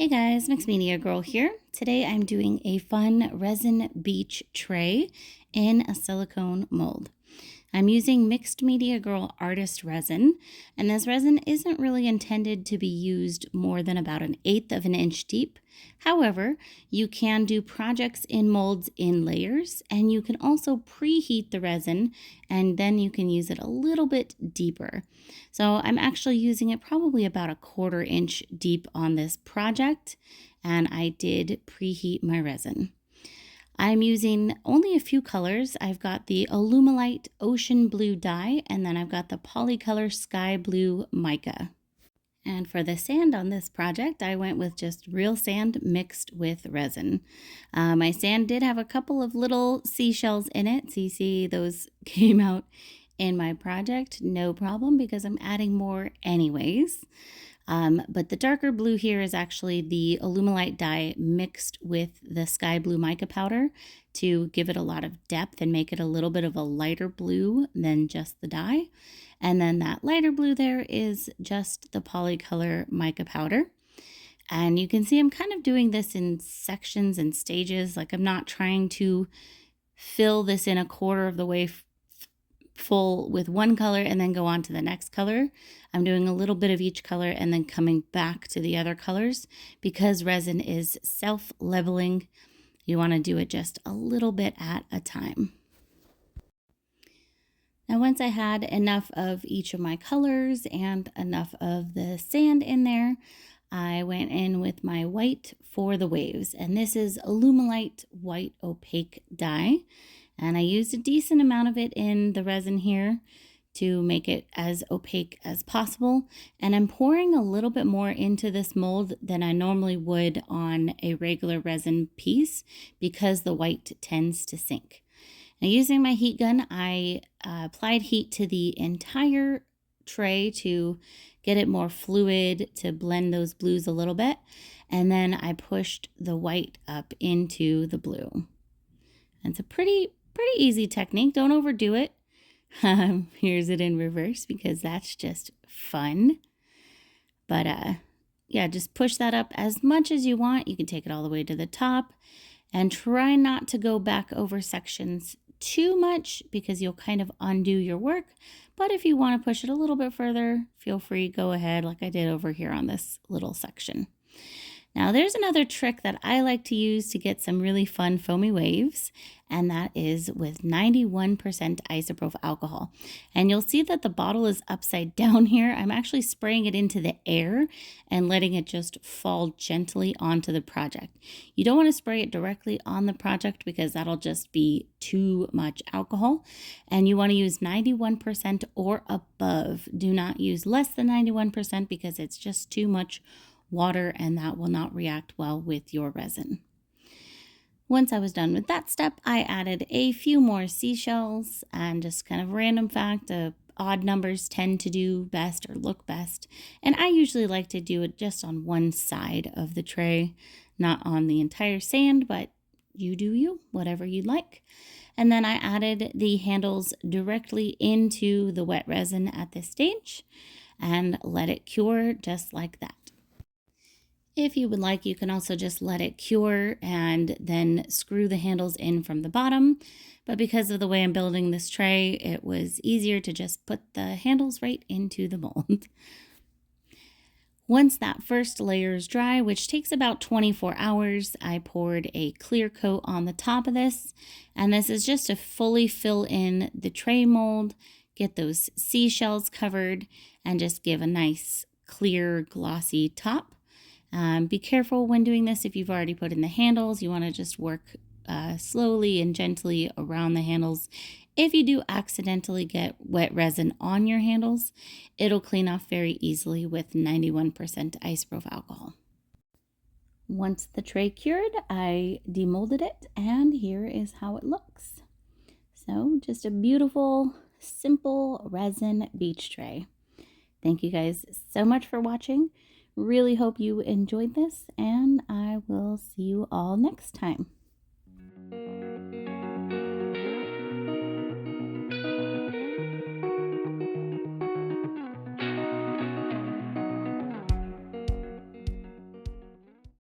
Hey guys, Mixed Media Girl here. Today I'm doing a fun resin beach tray in a silicone mold. I'm using Mixed Media Girl Artist Resin, and this resin isn't really intended to be used more than about 1/8 of an inch deep. However, you can do projects in molds in layers, and you can also preheat the resin, and then you can use it a little bit deeper. So I'm actually using it probably about 1/4 inch deep on this project, and I did preheat my resin. I'm using only a few colors. I've got the Alumilite Ocean Blue dye, and then I've got the Polycolor Sky Blue mica. And for the sand on this project, I went with just real sand mixed with resin. My sand did have a couple of little seashells in it. So you see those came out in my project, no problem, because I'm adding more anyways. But the darker blue here is actually the Alumilite dye mixed with the sky blue mica powder to give it a lot of depth and make it a little bit of a lighter blue than just the dye. And then that lighter blue there is just the Polycolor mica powder. And you can see I'm kind of doing this in sections and stages. Like I'm not trying to fill this in 1/4 of the way full with one color and then go on to the next color. I'm doing a little bit of each color and then coming back to the other colors because resin is self-leveling. You want to do it just a little bit at a time. Now, once I had enough of each of my colors and enough of the sand in there, I went in with my white for the waves, and this is Alumilite White Opaque dye. And I used a decent amount of it in the resin here to make it as opaque as possible. And I'm pouring a little bit more into this mold than I normally would on a regular resin piece because the white tends to sink. Now, using my heat gun, I applied heat to the entire tray to get it more fluid, to blend those blues a little bit. And then I pushed the white up into the blue. And it's a pretty easy technique. Don't overdo it. Here's it in reverse because that's just fun. But yeah, just push that up as much as you want. You can take it all the way to the top and try not to go back over sections too much because you'll kind of undo your work. But if you want to push it a little bit further, feel free, go ahead like I did over here on this little section. Now there's another trick that I like to use to get some really fun foamy waves, and that is with 91% isopropyl alcohol. And you'll see that the bottle is upside down here. I'm actually spraying it into the air and letting it just fall gently onto the project. You don't want to spray it directly on the project because that'll just be too much alcohol. And you want to use 91% or above. Do not use less than 91% because it's just too much water and that will not react well with your resin. Once I was done with that step, I added a few more seashells and just kind of random fact, odd numbers tend to do best or look best. And I usually like to do it just on one side of the tray, not on the entire sand, but you do you, whatever you'd like. And then I added the handles directly into the wet resin at this stage and let it cure just like that. If you would like, you can also just let it cure and then screw the handles in from the bottom. But because of the way I'm building this tray, it was easier to just put the handles right into the mold. Once that first layer is dry, which takes about 24 hours, I poured a clear coat on the top of this. And this is just to fully fill in the tray mold, get those seashells covered, and just give a nice, clear, glossy top. Be careful when doing this. If you've already put in the handles, you want to just work slowly and gently around the handles. If you do accidentally get wet resin on your handles, it'll clean off very easily with 91% isopropyl alcohol. Once the tray cured, I demolded it, and here is how it looks. So just a beautiful, simple resin beach tray. Thank you guys so much for watching. Really hope you enjoyed this, and I will see you all next time.